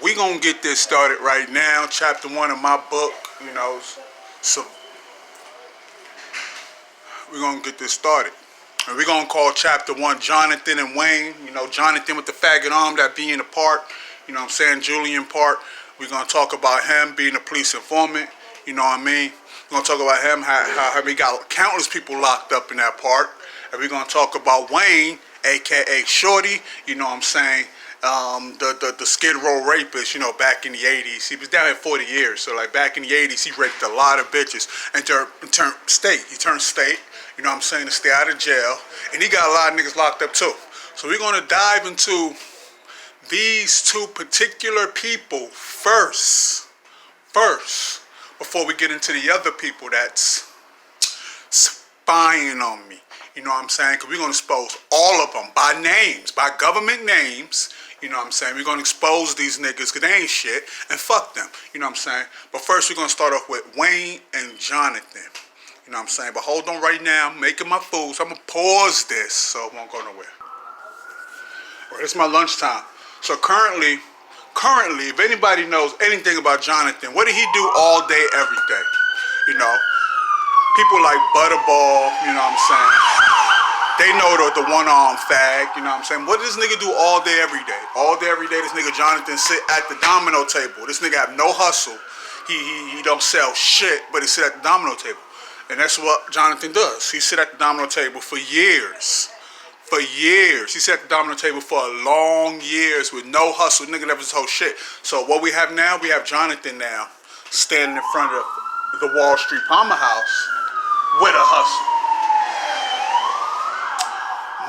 we gonna get this started right now. Chapter 1 of my book, you know. So we're gonna get this started. And we're gonna call chapter 1 Jonathan and Wayne. You know, Jonathan with the faggot arm that be in the park. You know what I'm saying? Julian Park. We're gonna talk about him being a police informant. You know what I mean? We're gonna talk about him, how he got countless people locked up in that park. And we're gonna talk about Wayne, aka Shorty, you know what I'm saying? The Skid Row rapist, you know, back in the 80s. He was down here 40 years. So like back in the 80s, he raped a lot of bitches and turned state. He turned state, you know what I'm saying, to stay out of jail. And he got a lot of niggas locked up too. So we're gonna dive into these two particular people first, before we get into the other people that's spying on me. You know what I'm saying? Because we're going to expose all of them by names, by government names. You know what I'm saying? We're going to expose these niggas because they ain't shit and fuck them. You know what I'm saying? But first we're going to start off with Wayne and Jonathan. You know what I'm saying? But hold on right now. I'm making my food. So I'm going to pause this so it won't go nowhere. All right, it's my lunchtime. So currently, if anybody knows anything about Jonathan, what did he do all day, every day? You know? People like Butterball, you know what I'm saying? They know the one-arm fag, you know what I'm saying? What does this nigga do all day, every day? All day, every day, this nigga Jonathan sit at the domino table. This nigga have no hustle. He don't sell shit, but he sit at the domino table. And that's what Jonathan does. He sit at the domino table for years. For years. He sat at the domino table for long years with no hustle. Nigga never told shit. So what we have now, we have Jonathan now standing in front of the Wall Street Palmer House with a hustle.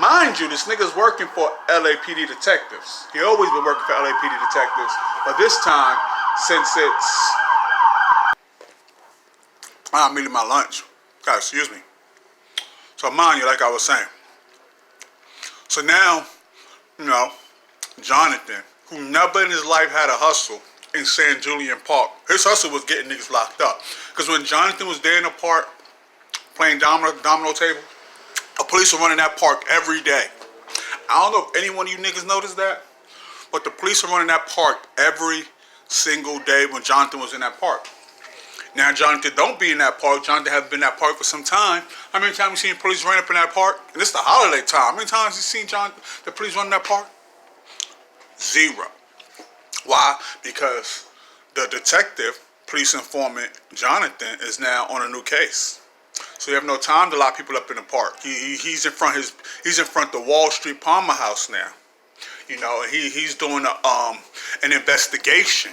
Mind you, this nigga's working for LAPD detectives. He always been working for LAPD detectives. But this time, since it's... I'm eating my lunch. God, excuse me. So mind you, like I was saying. So now, you know, Jonathan, who never in his life had a hustle in San Julian Park, his hustle was getting niggas locked up. Because when Jonathan was there in the park playing domino table, the police were running that park every day. I don't know if any one of you niggas noticed that, but the police were running that park every single day when Jonathan was in that park. Now Jonathan don't be in that park. Jonathan hasn't been in that park for some time. How many times you seen police run up in that park? And it's the holiday time. How many times you seen the police run in that park? Zero. Why? Because the detective, police informant Jonathan, is now on a new case. So you have no time to lock people up in the park. He's in front of the Wall Street Palmer House now. You know, he's doing an investigation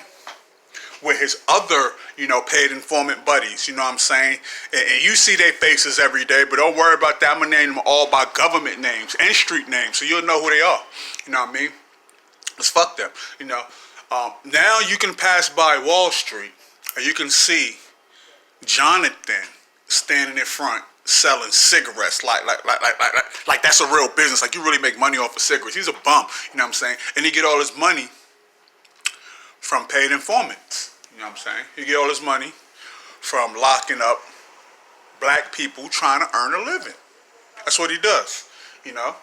with his other, you know, paid informant buddies, you know what I'm saying? And you see their faces every day, but don't worry about that. I'm gonna name them all by government names and street names, so you'll know who they are. You know what I mean? Let's fuck them, you know. Now you can pass by Wall Street, and you can see Jonathan standing in front selling cigarettes like that's a real business. Like you really make money off of cigarettes. He's a bum, you know what I'm saying? And he get all his money from paid informants. You know what I'm saying? He get all his money from locking up black people trying to earn a living. That's what he does, you know?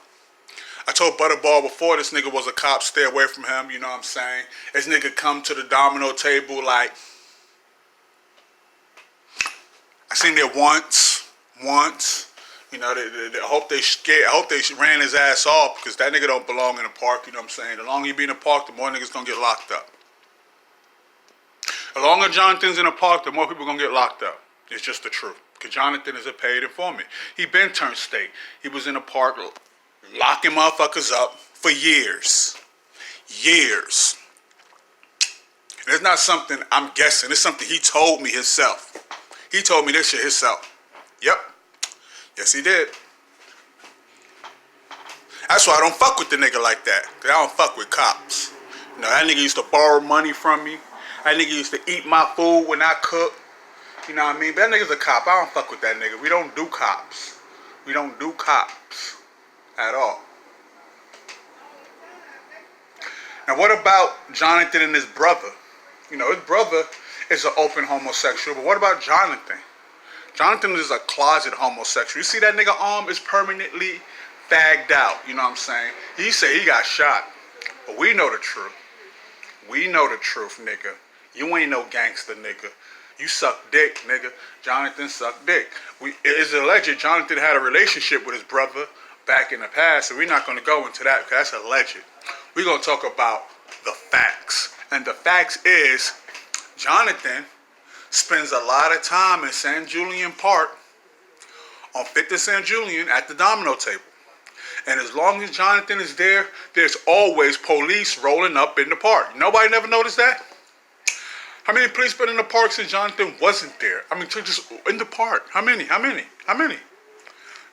I told Butterball before, this nigga was a cop, stay away from him, you know what I'm saying? This nigga come to the domino table like, I seen there once, you know, I hope they ran his ass off because that nigga don't belong in the park, you know what I'm saying? The longer you be in the park, the more niggas gonna get locked up. The longer Jonathan's in the park, the more people gonna get locked up. It's just the truth. Because Jonathan is a paid informant. He been turned state. He was in the park locking motherfuckers up for years. Years. And it's not something I'm guessing. It's something he told me himself. He told me this shit himself. Yep. Yes, he did. That's why I don't fuck with the nigga like that. Because I don't fuck with cops. You know, that nigga used to borrow money from me. That nigga used to eat my food when I cook. You know what I mean? But that nigga's a cop. I don't fuck with that nigga. We don't do cops. We don't do cops at all. Now what about Jonathan and his brother? You know, his brother is an open homosexual, but what about Jonathan? Jonathan is a closet homosexual. You see that nigga arm is permanently fagged out, you know what I'm saying? He said he got shot, but we know the truth. We know the truth, nigga. You ain't no gangster, nigga. You suck dick, nigga. Jonathan sucked dick. It's alleged Jonathan had a relationship with his brother back in the past, so we're not going to go into that because that's alleged. We're going to talk about the facts. And the facts is Jonathan spends a lot of time in San Julian Park on 5th and San Julian at the domino table. And as long as Jonathan is there, there's always police rolling up in the park. Nobody never noticed that? How many police been in the park since Jonathan wasn't there? I mean, just in the park. How many?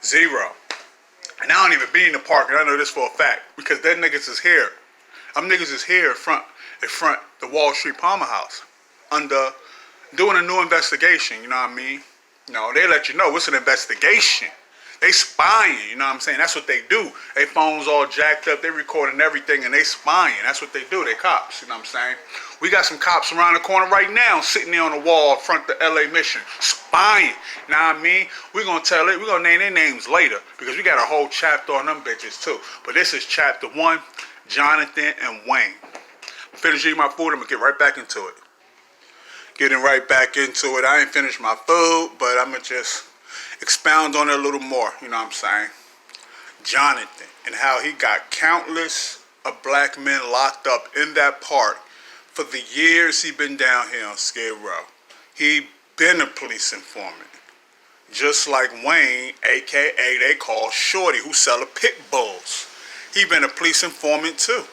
Zero. And I don't even be in the park, and I know this for a fact, because that niggas is here. Them niggas is here in front the Wall Street Palmer House, doing a new investigation, you know what I mean? You know, they let you know it's an investigation. They spying, you know what I'm saying? That's what they do. They phones all jacked up, they recording everything, and they spying. That's what they do. They cops, you know what I'm saying? We got some cops around the corner right now, sitting there on the wall in front of the LA Mission, spying. You know what I mean? We're going to name their names later, because we got a whole chapter on them bitches too. But this is chapter 1, Jonathan and Wayne. I'm finished eating my food, I'm going to get right back into it. Getting right back into it. I ain't finished my food, but I'm going to just expound on it a little more, you know what I'm saying? Jonathan, and how he got countless of black men locked up in that park for the years he been down here on Skid Row. He been a police informant. Just like Wayne, a.k.a. they call Shorty, who sell pit bulls. He been a police informant too.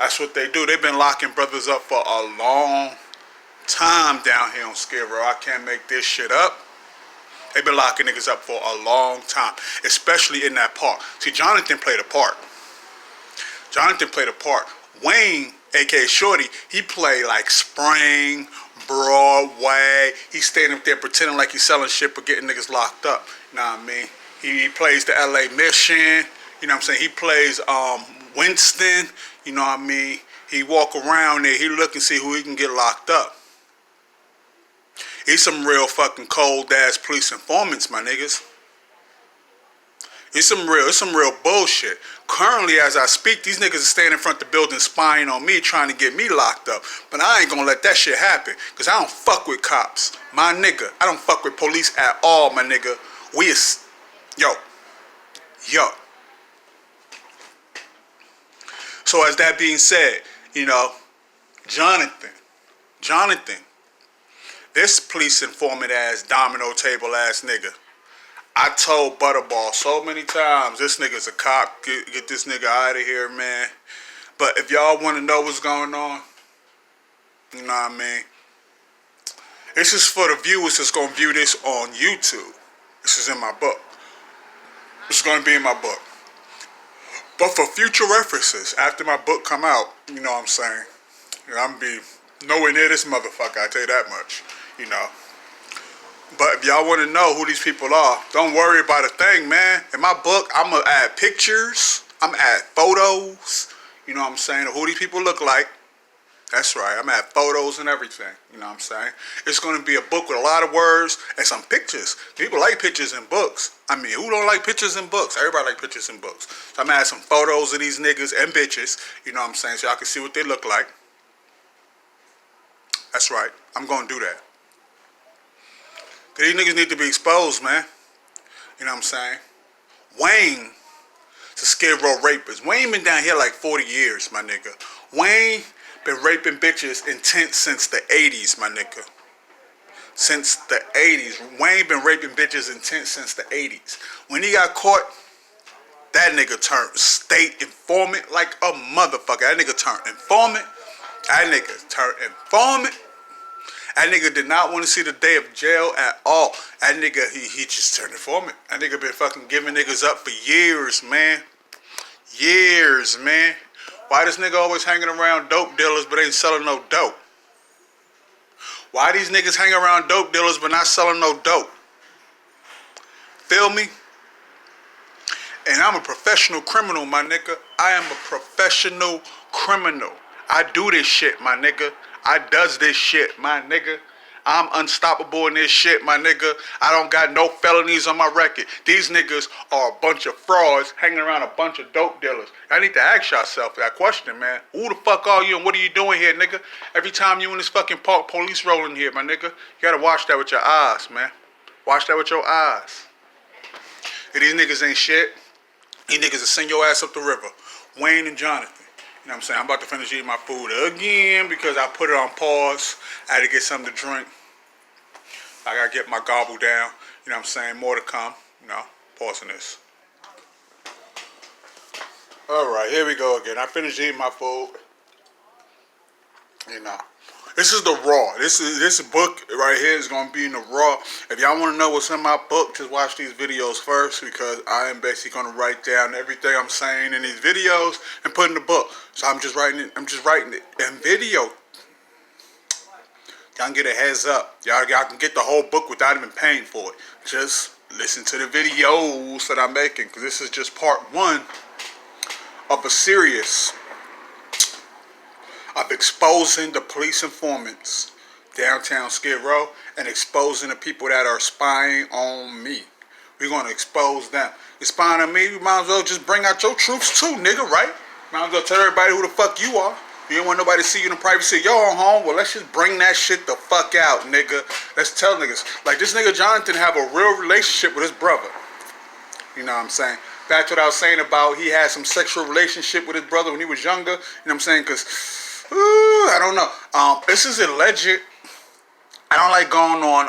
That's what they do. They've been locking brothers up for a long time down here on Skid Row. I can't make this shit up. They've been locking niggas up for a long time, especially in that park. See, Jonathan played a part. Wayne, a.k.a. Shorty, he played like Spring, Broadway. He's standing up there pretending like he's selling shit but getting niggas locked up. You know what I mean? He plays the LA Mission. You know what I'm saying? He plays Winston. You know what I mean? He walk around there. He look and see who he can get locked up. He's some real fucking cold ass police informants, my niggas. It's some real bullshit. Currently, as I speak, these niggas are standing in front of the building spying on me, trying to get me locked up. But I ain't gonna let that shit happen, because I don't fuck with cops. My nigga, I don't fuck with police at all, my nigga. Yo. So as that being said, you know, Jonathan, this police informant ass, domino table ass nigga. I told Butterball so many times, this nigga's a cop, get this nigga out of here, man. But if y'all want to know what's going on, you know what I mean? This is for the viewers that's going to view this on YouTube. This is in my book. It's going to be in my book. But for future references, after my book come out, you know what I'm saying? You know, I'm going to be nowhere near this motherfucker, I tell you that much, you know. But if y'all want to know who these people are, don't worry about a thing, man. In my book, I'm going to add pictures. I'm going to add photos. You know what I'm saying? Of who these people look like. That's right. I'm going to add photos and everything. You know what I'm saying? It's going to be a book with a lot of words and some pictures. People like pictures in books. I mean, who don't like pictures in books? Everybody like pictures in books. So I'm going to add some photos of these niggas and bitches. You know what I'm saying? So y'all can see what they look like. That's right. I'm going to do that. These niggas need to be exposed, man. You know what I'm saying? Wayne is a Skid Row rapist. Wayne been down here like 40 years, my nigga. Wayne been raping bitches intent since the 80s, my nigga. Since the 80s. Wayne been raping bitches intent since the 80s. When he got caught, that nigga turned state informant like a motherfucker. That nigga turned informant. That nigga did not want to see the day of jail at all. That nigga, he just turned informant. That nigga been fucking giving niggas up for years, man. Years, man. Why this nigga always hanging around dope dealers but ain't selling no dope? Why these niggas hang around dope dealers but not selling no dope? Feel me? And I'm a professional criminal, my nigga. I am a professional criminal. I do this shit, my nigga. I does this shit, my nigga. I'm unstoppable in this shit, my nigga. I don't got no felonies on my record. These niggas are a bunch of frauds hanging around a bunch of dope dealers. I need to ask yourself that question, man. Who the fuck are you and what are you doing here, nigga? Every time you in this fucking park, police rolling here, my nigga. You gotta watch that with your eyes, man. Watch that with your eyes. If these niggas ain't shit, these niggas will send your ass up the river. Wayne and Jonathan. You know what I'm saying? I'm about to finish eating my food again because I put it on pause. I had to get something to drink. I gotta get my gobble down. You know what I'm saying? More to come. You know, pausing this. Alright, here we go again. I finished eating my food. You know. This is the raw. This book right here is gonna be in the raw. If y'all wanna know what's in my book, just watch these videos first because I am basically gonna write down everything I'm saying in these videos and put in the book. So I'm just writing it in video. Y'all can get a heads up. Y'all can get the whole book without even paying for it. Just listen to the videos that I'm making because this is just part one of a series of exposing the police informants downtown Skid Row and exposing the people that are spying on me. We're going to expose them. You're spying on me, you might as well just bring out your troops too, nigga, right? Might as well tell everybody who the fuck you are. You don't want nobody to see you in the privacy of your own home. Well, let's just bring that shit the fuck out, nigga. Let's tell niggas. Like this nigga Jonathan have a real relationship with his brother. You know what I'm saying? Back to what I was saying about he had some sexual relationship with his brother when he was younger. You know what I'm saying? Because I don't know. This is alleged. I don't like going on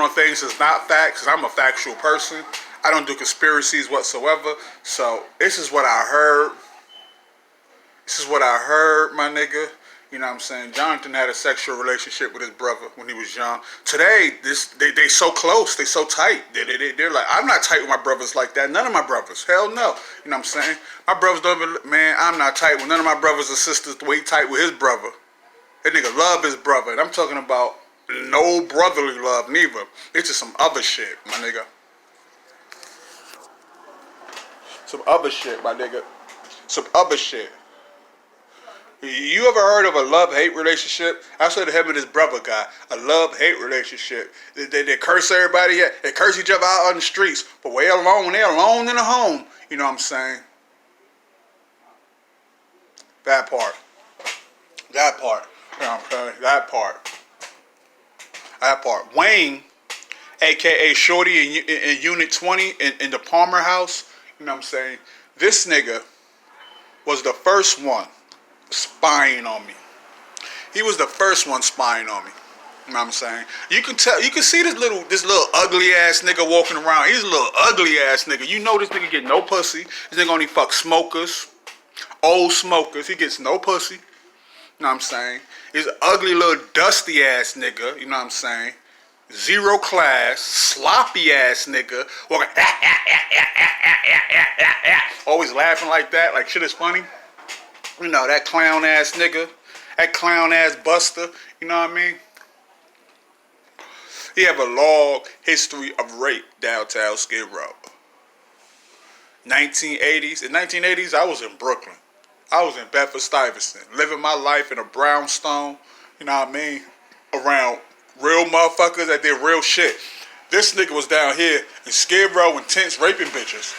things that's not facts. Cause I'm a factual person. I don't do conspiracies whatsoever. So this is what I heard. This is what I heard, my nigga. You know what I'm saying? Jonathan had a sexual relationship with his brother when he was young. Today, they so close. They so tight. They're like, I'm not tight with my brothers like that. None of my brothers. Hell no. You know what I'm saying? My brothers don't even, man, I'm not tight with none of my brothers or sisters the way he tight with his brother. That nigga love his brother. And I'm talking about no brotherly love, neither. It's just some other shit, my nigga. Some other shit, my nigga. Some other shit. You ever heard of a love-hate relationship? That's what him and his brother got. A love-hate relationship. They curse everybody. Yeah, they curse each other out on the streets. But when they're alone in the home. You know what I'm saying? That part. That part. You know what I'm saying? That part. That part. Wayne, a.k.a. Shorty in Unit 20 in the Palmer house. You know what I'm saying? This nigga was the first one spying on me. He was the first one spying on me. You know what I'm saying? You can tell, you can see this little ugly ass nigga walking around. He's a little ugly ass nigga. You know this nigga get no pussy. This nigga only fuck smokers, old smokers. He gets no pussy. You know what I'm saying? He's an ugly little dusty ass nigga. You know what I'm saying? Zero class, sloppy ass nigga. Walking, always laughing like that, like shit is funny. You know, that clown ass nigga, that clown ass buster, you know what I mean? He have a long history of rape downtown Skid Row. 1980s. In 1980s, I was in Brooklyn. I was in Bedford-Stuyvesant, living my life in a brownstone, you know what I mean? Around real motherfuckers that did real shit. This nigga was down here in Skid Row in tents raping bitches.